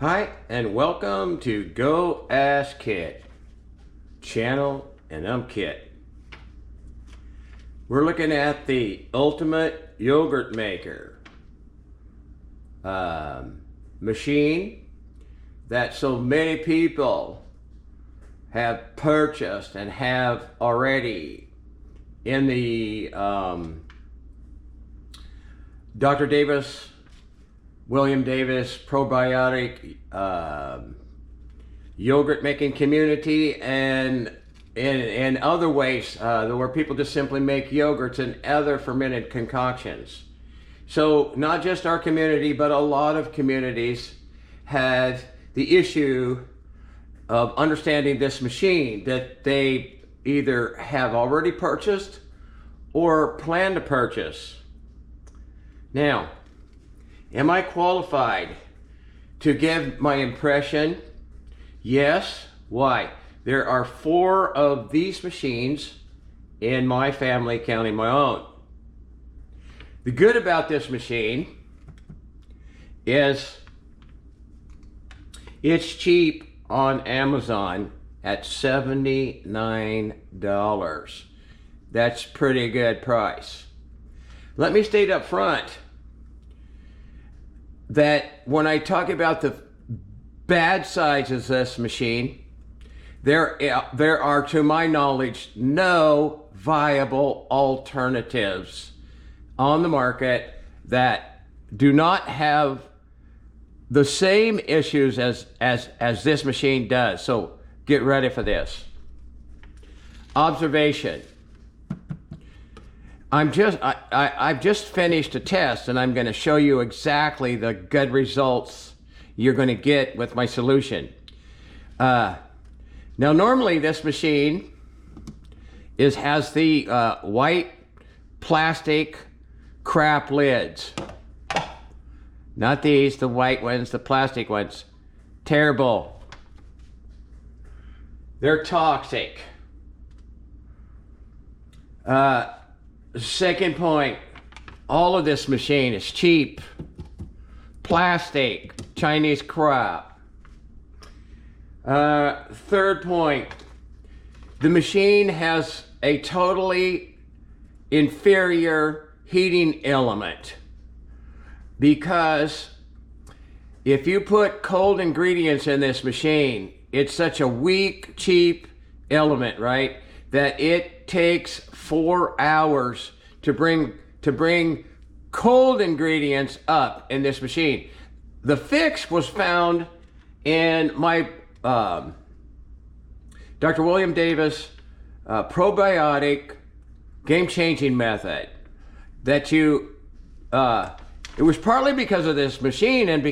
Hi, and welcome to Go Ask Kit channel, and I'm Kit. We're looking at the ultimate yogurt maker machine that so many people have purchased and have already in the Dr. Davis, William Davis probiotic yogurt making community, and in other ways where people just simply make yogurts and other fermented concoctions. So not just our community, but a lot of communities had the issue of understanding this machine that they either have already purchased or plan to purchase. Now, am I qualified to give my impression? Yes. Why? There are 4 of these machines in my family, counting my own. The good about this machine is it's cheap on Amazon at $79. That's pretty good price. Let me state up front that when I talk about the bad sides of this machine, there are, to my knowledge, no viable alternatives on the market that do not have the same issues as this machine does. So get ready for this. Observation. I've just finished a test, and I'm going to show you exactly the good results you're going to get with my solution. Now, normally this machine has the white plastic crap lids. Not these, the white ones, the plastic ones. Terrible. They're toxic. Second point, all of this machine is cheap. Plastic, Chinese crap. Third point, the machine has a totally inferior heating element, because if you put cold ingredients in this machine, it's such a weak, cheap element, right, that it takes 4 hours to bring cold ingredients up in this machine. The fix was found in my Dr. William Davis probiotic game-changing method. That it was partly because of this machine, and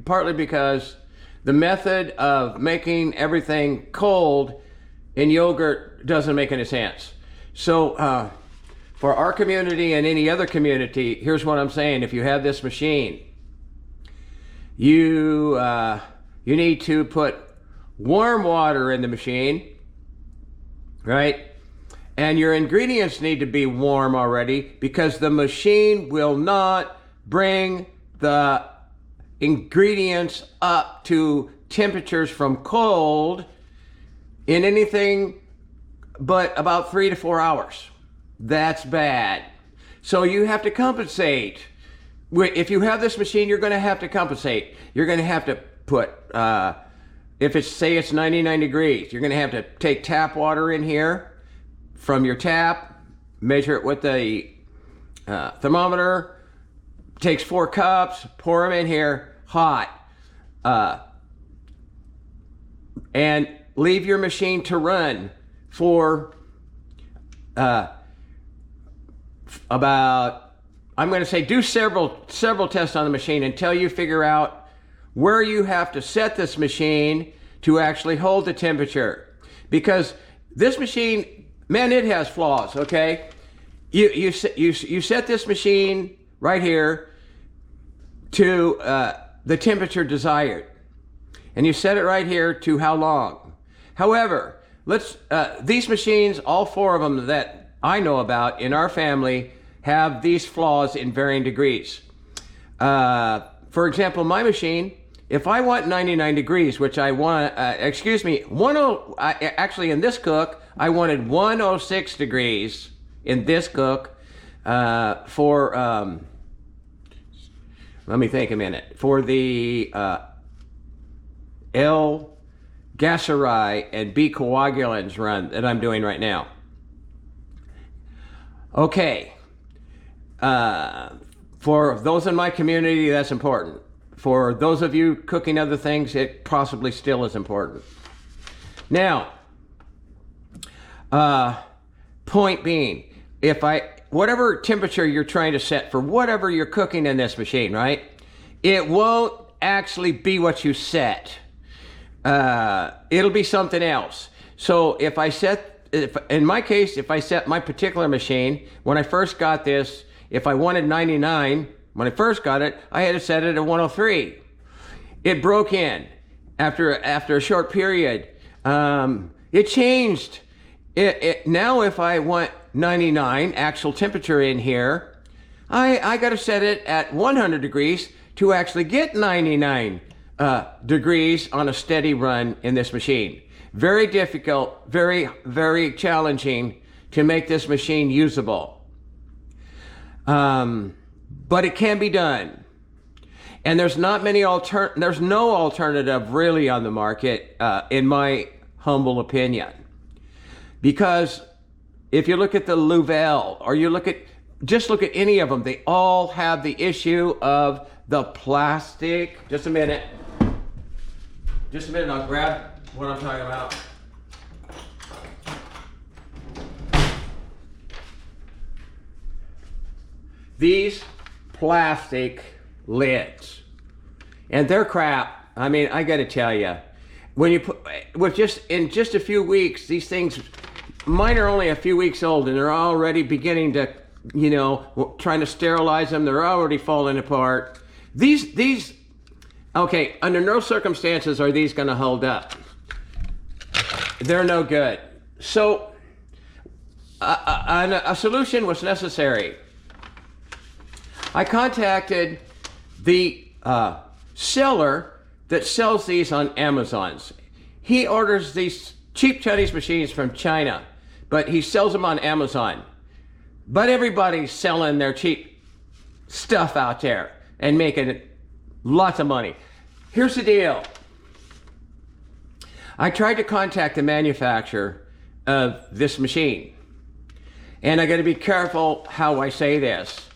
partly because the method of making everything cold in yogurt doesn't make any sense. So for our community and any other community, here's what I'm saying. If you have this machine, you need to put warm water in the machine, right? And your ingredients need to be warm already, because the machine will not bring the ingredients up to temperatures from cold in anything but about 3 to 4 hours. That's bad. So you have to compensate. If you have this machine, you're going to have to compensate. You're going to have to put, if it's, say it's 99 degrees, you're going to have to take tap water in here from your tap, measure it with the thermometer, takes 4 cups, pour them in here hot, and leave your machine to run for about, I'm going to say, do several tests on the machine until you figure out where you have to set this machine to actually hold the temperature. Because this machine, man, it has flaws, okay? You set this machine right here to the temperature desired, and you set it right here to how long. However, these machines, all 4 of them that I know about in our family, have these flaws in varying degrees. For example, my machine if I want 99 degrees, which I want, excuse me, actually in this cook, I wanted 106 degrees in this cook for, let me think a minute, for the L-Gacerai and B-coagulans run that I'm doing right now. Okay, for those in my community, that's important. For those of you cooking other things, it possibly still is important. Now, point being, whatever temperature you're trying to set for whatever you're cooking in this machine, right? It won't actually be what you set. It'll be something else. So if in my case, if I set my particular machine, when I first got this, if I wanted 99, when I first got it, I had to set it at 103. It broke in after a short period. It changed. Now if I want 99 actual temperature in here, I got to set it at 100 degrees to actually get 99 degrees on a steady run in this machine. Very difficult, very, very challenging to make this machine usable. But it can be done. And there's not many there's no alternative really on the market, in my humble opinion. Because if you look at the Louvel, or just look at any of them, they all have the issue of the plastic. Just a minute, I'll grab what I'm talking about. These plastic lids, and they're crap. I mean, I gotta tell you, when you put, in just a few weeks, these things, mine are only a few weeks old, and they're already beginning to, trying to sterilize them. They're already falling apart. These, okay, under no circumstances are these gonna hold up. They're no good. So, a solution was necessary. I contacted the seller that sells these on Amazon's. He orders these cheap Chinese machines from China, but he sells them on Amazon. But everybody's selling their cheap stuff out there and making lots of money. Here's the deal. I tried to contact the manufacturer of this machine, and I got to be careful how I say this.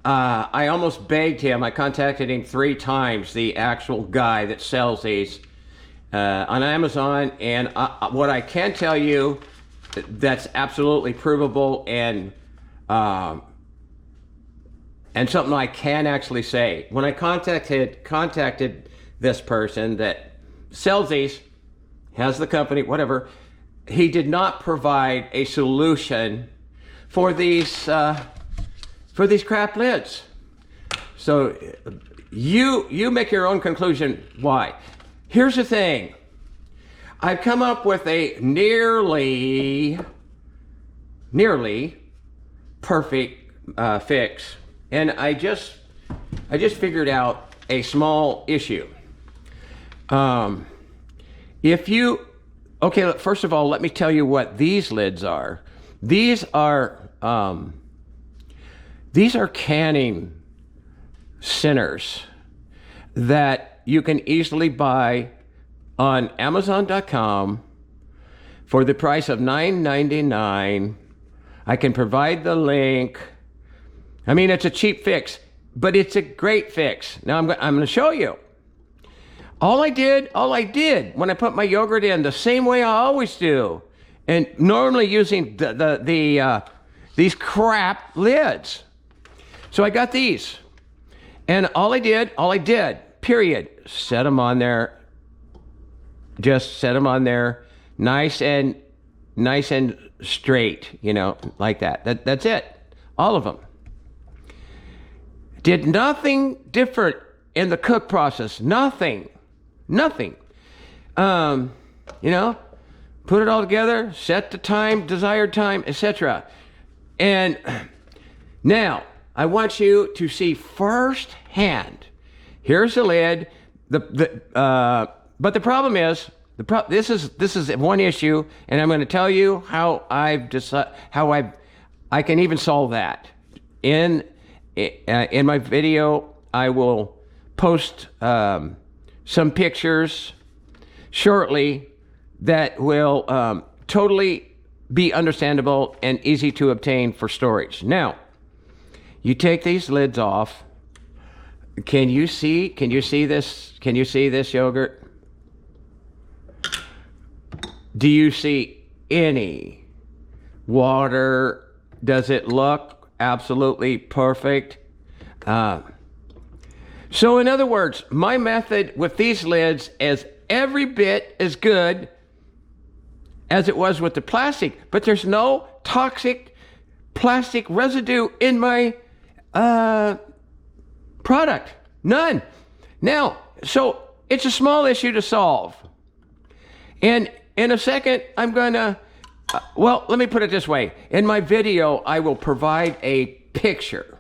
I almost begged him. I contacted him 3 times, the actual guy that sells these on Amazon. And what I can tell you that's absolutely provable and something I can actually say. When I contacted this person that sells these, has the company, whatever, he did not provide a solution for these crap lids. So you make your own conclusion why. Here's the thing. I've come up with a nearly perfect fix, and I just figured out a small issue. Okay, first of all, let me tell you what these lids are. These are canning centers that you can easily buy on Amazon.com for the price of $9.99. I can provide the link. I mean, it's a cheap fix, but it's a great fix. Now I'm going to show you. All I did when I put my yogurt in, the same way I always do, and normally using these crap lids. So I got these, and all I did, period, set them on there. Just set them on there, nice and straight, like that. That's it, all of them. Did nothing different in the cook process. Nothing. Put it all together, set the time, desired time, etc. And now I want you to see firsthand. Here's the lid. but the problem is, this is one issue, and I'm going to tell you how I can even solve that. In my video, I will post some pictures shortly that will totally be understandable and easy to obtain for storage. Now, you take these lids off. Can you see this? Can you see this yogurt? Do you see any water? Does it look absolutely perfect? So in other words, my method with these lids is every bit as good as it was with the plastic, but there's no toxic plastic residue in my product. None. Now, so it's a small issue to solve. And in a second, I'm gonna, well, let me put it this way. In my video, I will provide a picture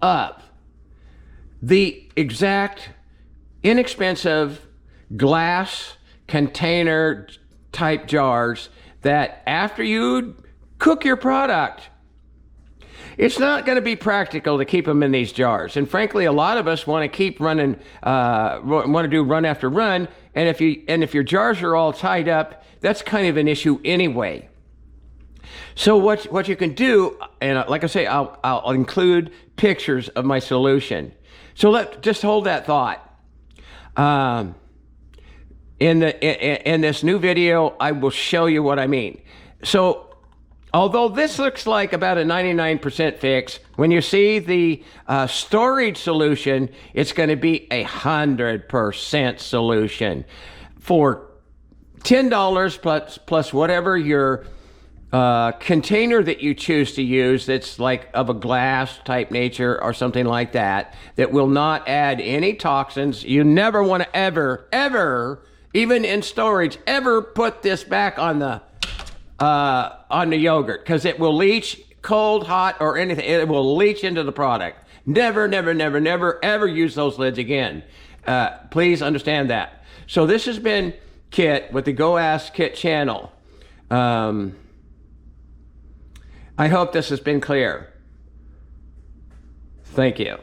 of the exact inexpensive glass container type jars that after you cook your product, it's not going to be practical to keep them in these jars. And frankly, a lot of us want to keep running, want to do run after run. And if your jars are all tied up, that's kind of an issue anyway. So what you can do, and like I say, I'll include pictures of my solution. So just hold that thought. In this new video, I will show you what I mean. So, although this looks like about a 99% fix, when you see the storage solution, it's going to be 100% solution for $10 plus whatever your container that you choose to use that's like of a glass type nature or something like that, that will not add any toxins. You never want to ever, even in storage, ever put this back on the yogurt, because it will leach, cold, hot, or anything. It will leach into the product. Never, ever use those lids again. Please understand that. So this has been Kit with the Go Ask Kit channel. I hope this has been clear. Thank you.